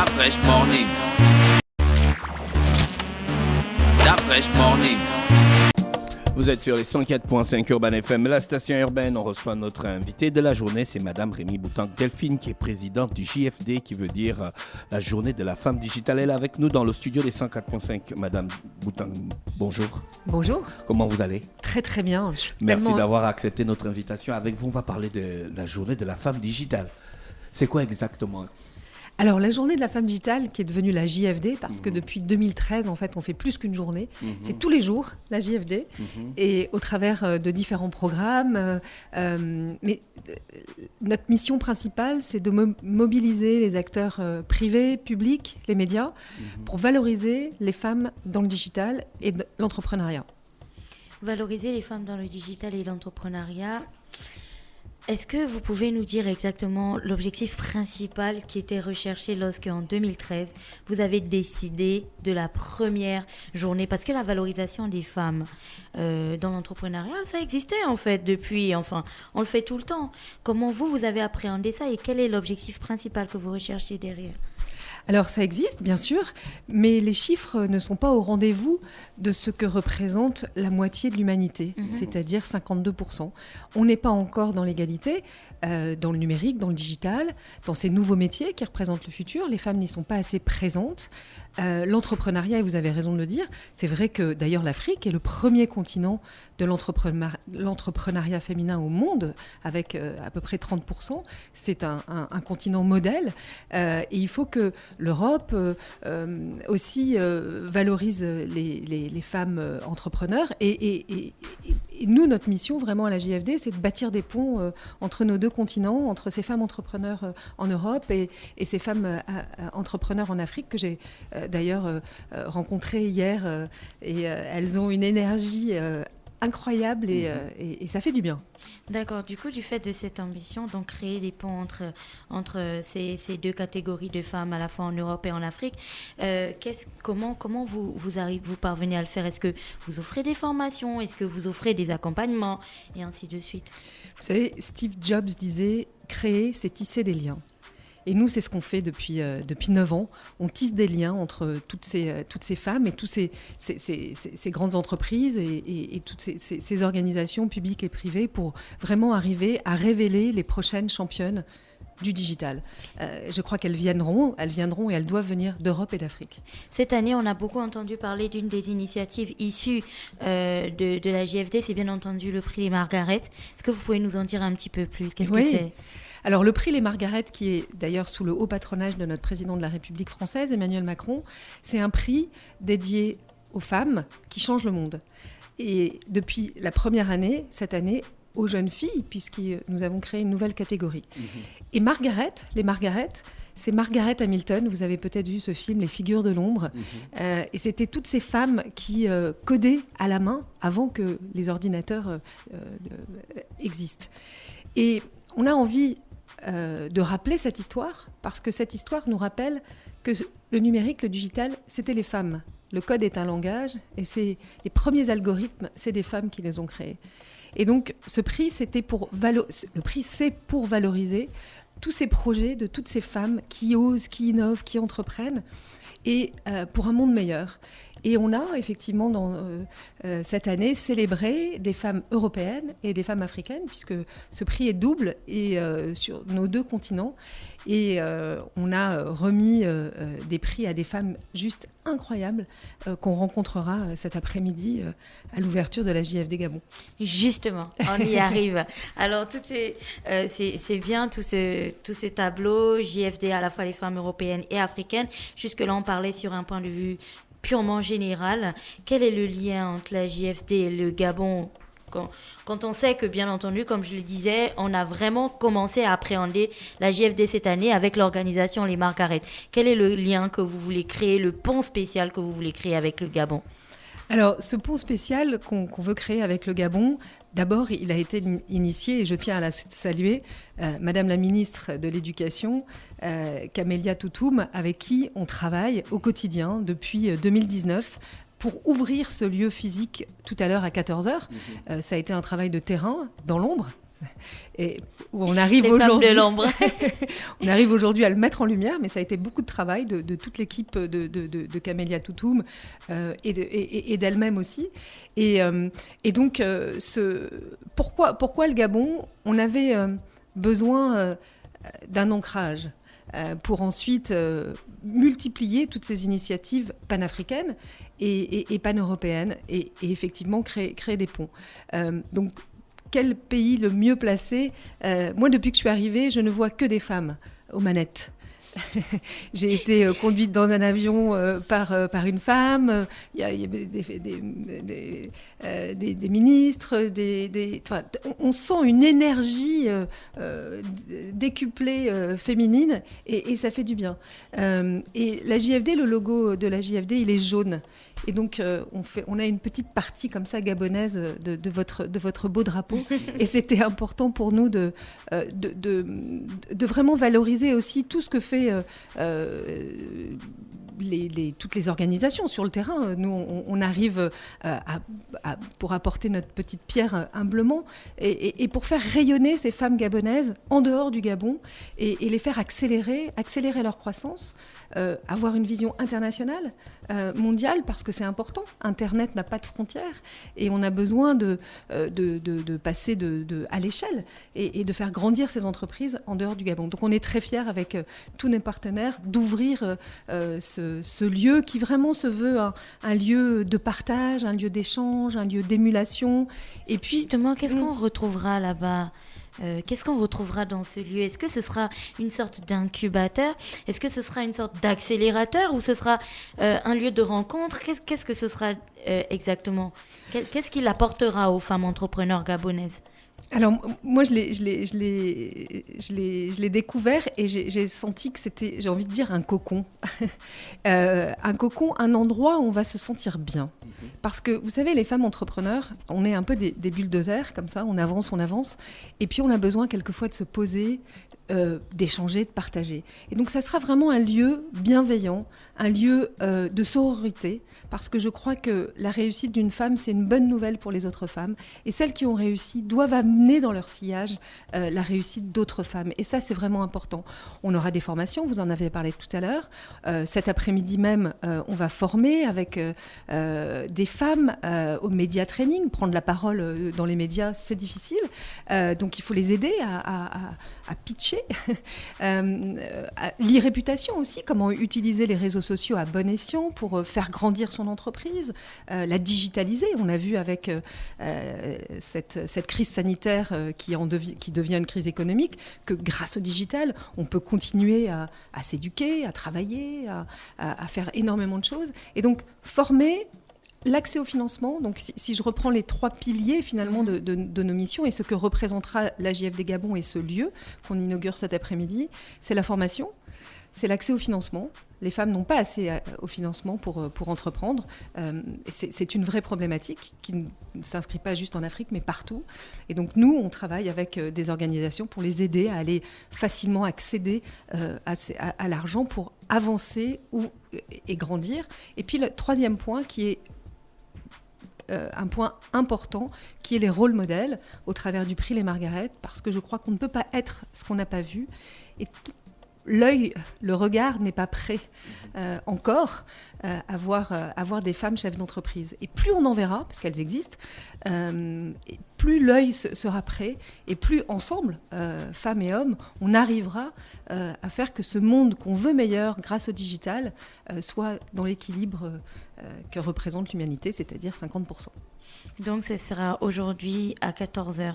Fresh Morning. Fresh Morning. Vous êtes sur les 104.5 Urban FM, la station urbaine. On reçoit notre invitée de la journée, c'est Madame Rémy Boutang-Delphine, qui est présidente du JFD, qui veut dire la journée de la femme digitale. Elle est avec nous dans le studio des 104.5. Madame Boutang, bonjour. Bonjour. Comment vous allez? Très très bien. Merci d'avoir accepté notre invitation. Avec vous, on va parler de la journée de la femme digitale. C'est quoi exactement? Alors, la journée de la femme digitale, qui est devenue la JFD, parce que depuis 2013, en fait, on fait plus qu'une journée. C'est tous les jours, la JFD, et au travers de différents programmes. Mais notre mission principale, c'est de mobiliser les acteurs privés, publics, les médias, pour valoriser les femmes dans le digital et l'entrepreneuriat. Valoriser les femmes dans le digital et l'entrepreneuriat. Est-ce que vous pouvez nous dire exactement l'objectif principal qui était recherché lorsqu'en 2013, vous avez décidé de la première journée? Parce que la valorisation des femmes dans l'entrepreneuriat, ça existait en fait depuis, enfin, on le fait tout le temps. Comment vous avez appréhendé ça et quel est l'objectif principal que vous recherchez derrière? Alors ça existe, bien sûr, mais les chiffres ne sont pas au rendez-vous de ce que représente la moitié de l'humanité, c'est-à-dire 52%. On n'est pas encore dans l'égalité, dans le numérique, dans le digital, dans ces nouveaux métiers qui représentent le futur. Les femmes n'y sont pas assez présentes. L'entrepreneuriat, et vous avez raison de le dire, c'est vrai que d'ailleurs l'Afrique est le premier continent de l'entrepreneuriat féminin au monde, avec à peu près 30%. C'est un continent modèle, et il faut que l'Europe aussi valorise les femmes entrepreneurs. Et nous, notre mission vraiment à la JFD, c'est de bâtir des ponts entre nos deux continents, entre ces femmes entrepreneurs en Europe et ces femmes entrepreneurs en Afrique que j'ai d'ailleurs rencontrées hier. Et elles ont une énergie incroyable et ça fait du bien. D'accord. Du coup, du fait de cette ambition, donc créer des ponts entre ces deux catégories de femmes, à la fois en Europe et en Afrique, comment vous parvenez à le faire? Est-ce que vous offrez des formations? Est-ce que vous offrez des accompagnements? Et ainsi de suite. Vous savez, Steve Jobs disait « créer, c'est tisser des liens ». Et nous, c'est ce qu'on fait depuis 9 ans. On tisse des liens entre toutes ces femmes et toutes ces grandes entreprises et toutes ces organisations publiques et privées pour vraiment arriver à révéler les prochaines championnes du digital. Je crois qu'elles viendront et elles doivent venir d'Europe et d'Afrique. Cette année, on a beaucoup entendu parler d'une des initiatives issues de la JFD, c'est bien entendu le prix Les Margaret. Est-ce que vous pouvez nous en dire un petit peu plus? Qu'est-ce que c'est? Alors le prix Les Margaret, qui est d'ailleurs sous le haut patronage de notre président de la République française, Emmanuel Macron, c'est un prix dédié aux femmes qui changent le monde. Et depuis la première année, cette année, aux jeunes filles, puisque nous avons créé une nouvelle catégorie. Et les Margaret, c'est Margaret Hamilton. Vous avez peut-être vu ce film, Les Figures de l'ombre. Et c'était toutes ces femmes qui codaient à la main avant que les ordinateurs existent. Et on a envie de rappeler cette histoire, parce que cette histoire nous rappelle que le numérique, le digital, c'était les femmes. Le code est un langage, et les premiers algorithmes, c'est des femmes qui les ont créés. Et donc, ce prix, c'est pour valoriser tous ces projets de toutes ces femmes qui osent, qui innovent, qui entreprennent, et pour un monde meilleur. Et on a effectivement cette année célébré des femmes européennes et des femmes africaines, puisque ce prix est double et sur nos deux continents. Et on a remis des prix à des femmes juste incroyables qu'on rencontrera cet après-midi à l'ouverture de la JFD Gabon. Justement, on y arrive. Alors, c'est bien tout ce tableau JFD, à la fois les femmes européennes et africaines. Jusque-là, on parlait sur un point de vue purement général. Quel est le lien entre la JFD et le Gabon quand on sait que, bien entendu, comme je le disais, on a vraiment commencé à appréhender la JFD cette année avec l'organisation Les Margaret. Quel est le lien que vous voulez créer, le pont spécial que vous voulez créer avec le Gabon? Alors, ce pont spécial qu'on veut créer avec le Gabon, d'abord, il a été initié, et je tiens à la saluer, Madame la ministre de l'Éducation, Camélia Toutoum, avec qui on travaille au quotidien depuis 2019 pour ouvrir ce lieu physique tout à l'heure à 14h. Ça a été un travail de terrain, dans l'ombre, Et où on arrive Les femmes aujourd'hui, de l'ombre. on arrive aujourd'hui à le mettre en lumière, mais ça a été beaucoup de travail de toute l'équipe de Camélia Toutoum et d'elle-même aussi. Et donc, pourquoi le Gabon ? On avait besoin d'un ancrage pour ensuite multiplier toutes ces initiatives panafricaines et pan-européennes et effectivement créer des ponts. Donc, quel pays le mieux placé ? Moi, depuis que je suis arrivée, je ne vois que des femmes aux manettes. J'ai été conduite dans un avion par une femme. Il y a des ministres. On sent une énergie décuplée féminine et ça fait du bien. Et la JFD, le logo de la JFD, il est jaune. Et donc, on a une petite partie comme ça gabonaise de votre beau drapeau. Et c'était important pour nous de vraiment valoriser aussi tout ce que fait toutes les organisations sur le terrain. Nous, on arrive pour apporter notre petite pierre humblement et pour faire rayonner ces femmes gabonaises en dehors du Gabon et les faire accélérer leur croissance, avoir une vision internationale, mondiale, parce que c'est important. Internet n'a pas de frontières et on a besoin de passer à l'échelle et de faire grandir ces entreprises en dehors du Gabon. Donc on est très fiers avec tous nos partenaires d'ouvrir ce lieu qui vraiment se veut un lieu de partage, un lieu d'échange, un lieu d'émulation. Et puis, justement, qu'est-ce qu'on retrouvera là-bas ? Qu'est-ce qu'on retrouvera dans ce lieu ? Est-ce que ce sera une sorte d'incubateur ? Est-ce que ce sera une sorte d'accélérateur ? Ou ce sera un lieu de rencontre ? Qu'est-ce que ce sera exactement ? Qu'est-ce qu'il apportera aux femmes entrepreneurs gabonaises ? Alors, moi, je l'ai découvert et j'ai senti que c'était, j'ai envie de dire, un cocon. Un cocon, un endroit où on va se sentir bien. Parce que, vous savez, les femmes entrepreneurs, on est un peu des bulldozers, comme ça, on avance. Et puis, on a besoin quelquefois de se poser, d'échanger, de partager. Et donc, ça sera vraiment un lieu bienveillant, un lieu de sororité, parce que je crois que la réussite d'une femme, c'est une bonne nouvelle pour les autres femmes. Et celles qui ont réussi doivent amener dans leur sillage la réussite d'autres femmes. Et ça, c'est vraiment important. On aura des formations, vous en avez parlé tout à l'heure. Cet après-midi même, on va former avec des femmes au média training. Prendre la parole dans les médias, c'est difficile. Donc, il faut les aider à pitcher. L'e-réputation aussi, comment utiliser les réseaux sociaux à bon escient pour faire grandir son entreprise, la digitaliser. On a vu avec cette crise sanitaire qui devient une crise économique, que grâce au digital, on peut continuer à s'éduquer, à travailler, à faire énormément de choses. Et donc, former, l'accès au financement, donc si je reprends les 3 piliers finalement de nos missions et ce que représentera la JFD Gabon et ce lieu qu'on inaugure cet après-midi, c'est la formation, c'est l'accès au financement. Les femmes n'ont pas assez au financement pour entreprendre. C'est une vraie problématique qui ne s'inscrit pas juste en Afrique, mais partout. Et donc nous, on travaille avec des organisations pour les aider à aller facilement accéder à l'argent pour avancer et grandir. Et puis le 3e point qui est un point important, qui est les rôles modèles au travers du prix Les Margaret, parce que je crois qu'on ne peut pas être ce qu'on n'a pas vu. Et l'œil, le regard n'est pas prêt encore à voir des femmes chefs d'entreprise. Et plus on en verra, parce qu'elles existent, plus l'œil sera prêt, et plus ensemble, femmes et hommes, on arrivera à faire que ce monde qu'on veut meilleur grâce au digital soit dans l'équilibre que représente l'humanité, c'est-à-dire 50%. Donc, ce sera aujourd'hui à 14h.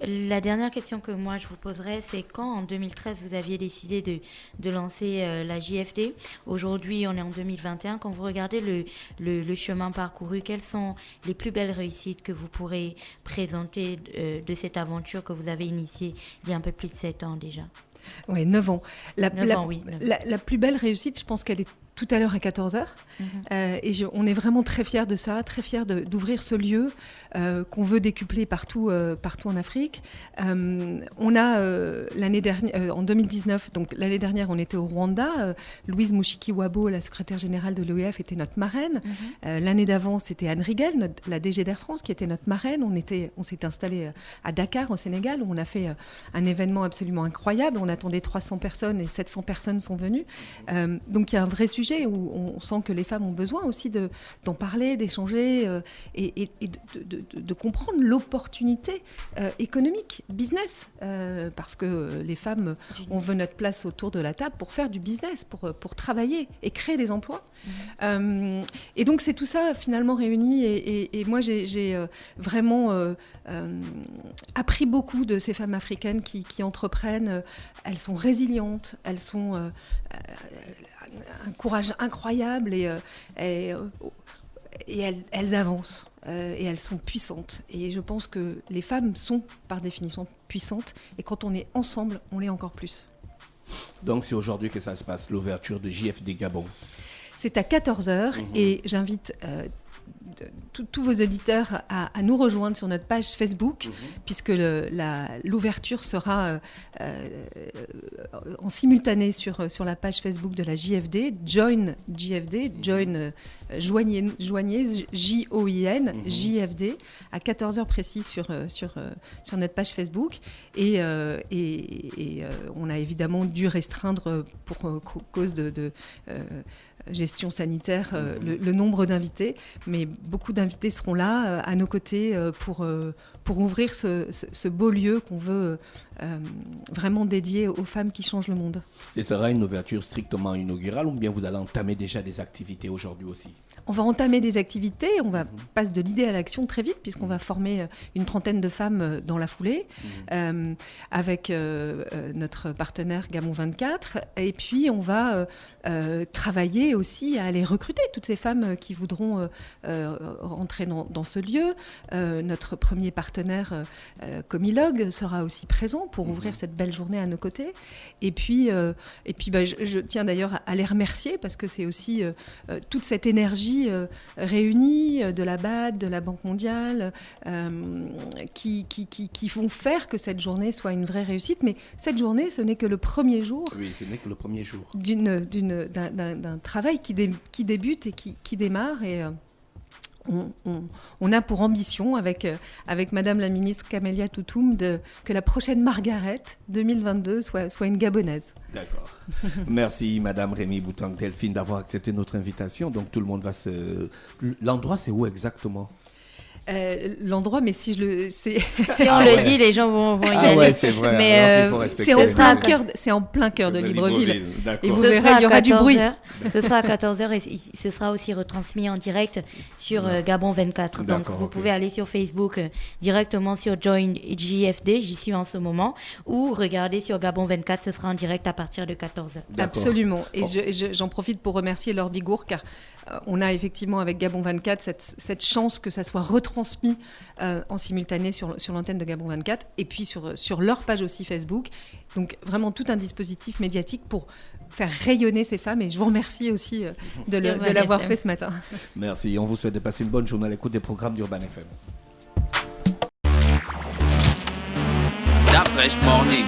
La dernière question que moi je vous poserai, c'est quand en 2013 vous aviez décidé de lancer la JFD. Aujourd'hui, on est en 2021. Quand vous regardez le chemin parcouru, quelles sont les plus belles réussites que vous pourrez présenter de cette aventure que vous avez initiée il y a un peu plus de 7 ans déjà ? Oui, 9 ans. 9 ans, oui. 9 La plus belle réussite, je pense qu'elle est tout à l'heure à 14h. On est vraiment très fiers de ça, très fiers d'ouvrir ce lieu qu'on veut décupler partout en Afrique. On a l'année dernière, en 2019, donc l'année dernière, on était au Rwanda. Louise Mushikiwabo, la secrétaire générale de l'OIF, était notre marraine. L'année d'avant, c'était Anne Riegel, la DG d'Air France, qui était notre marraine. On s'est installé à Dakar, au Sénégal, où on a fait un événement absolument incroyable. On attendait 300 personnes et 700 personnes sont venues. Donc il y a un vrai sujet où on sent que les femmes ont besoin aussi d'en parler, d'échanger et de comprendre l'opportunité économique, business, parce que les femmes, on veut notre place autour de la table pour faire du business, pour travailler et créer des emplois. Et donc c'est tout ça finalement réuni et moi j'ai vraiment appris beaucoup de ces femmes africaines qui entreprennent. Elles sont résilientes, elles sont un courage incroyable et elles avancent et elles sont puissantes. Et je pense que les femmes sont par définition puissantes et quand on est ensemble, on l'est encore plus. Donc c'est aujourd'hui que ça se passe, l'ouverture de JFD Gabon. C'est à 14h et j'invite tous vos auditeurs à nous rejoindre sur notre page Facebook, puisque l'ouverture sera en simultané sur la page Facebook de la JFD, Join JFD, joignez, Join, JFD, à 14h précis sur notre page Facebook. Et on a évidemment dû restreindre pour cause de gestion sanitaire, le nombre d'invités, mais beaucoup d'invités seront là à nos côtés pour ouvrir ce beau lieu qu'on veut vraiment dédié aux femmes qui changent le monde. Ce sera une ouverture strictement inaugurale ou bien vous allez entamer déjà des activités aujourd'hui aussi? On va entamer des activités, on va passer de l'idée à l'action très vite puisqu'on va former une trentaine de femmes dans la foulée avec notre partenaire Gabon 24 et puis on va travailler aussi à aller recruter toutes ces femmes qui voudront rentrer dans ce lieu. Notre premier partenaire Comilog sera aussi présent pour ouvrir cette belle journée à nos côtés et puis je tiens d'ailleurs à les remercier parce que c'est aussi toute cette énergie réunis de la BAD, de la Banque mondiale, qui font faire que cette journée soit une vraie réussite. Mais cette journée, ce n'est que le premier jour. Oui, ce n'est que le premier jour. D'un travail qui débute et qui démarre. Et on a pour ambition, avec Madame la ministre Camélia Toutoum, que la prochaine Margaret 2022 soit une Gabonaise. D'accord. Merci Madame Rémy Boutangue-Delphine d'avoir accepté notre invitation. Donc tout le monde va L'endroit, c'est où exactement? L'endroit, mais si je le sais. Si on le dit, les gens vont y aller. Ouais, c'est vrai. Mais c'est en plein cœur de Libreville. Et vous Ce verrez, il y aura du bruit. Ce sera à 14h et ce sera aussi retransmis en direct sur Gabon 24. Donc vous pouvez aller sur Facebook directement sur Join JFD, j'y suis en ce moment, ou regarder sur Gabon 24, ce sera en direct à partir de 14h. Absolument. Et j'en profite pour remercier Laure Bigour car on a effectivement avec Gabon 24 cette chance que ça soit retransmis en simultané sur l'antenne de Gabon 24 et puis sur leur page aussi Facebook. Donc vraiment tout un dispositif médiatique pour faire rayonner ces femmes et je vous remercie aussi de l'avoir fait ce matin. Merci, on vous souhaite de passer une bonne journée à l'écoute des programmes d'Urban FM. Stop Fresh Morning.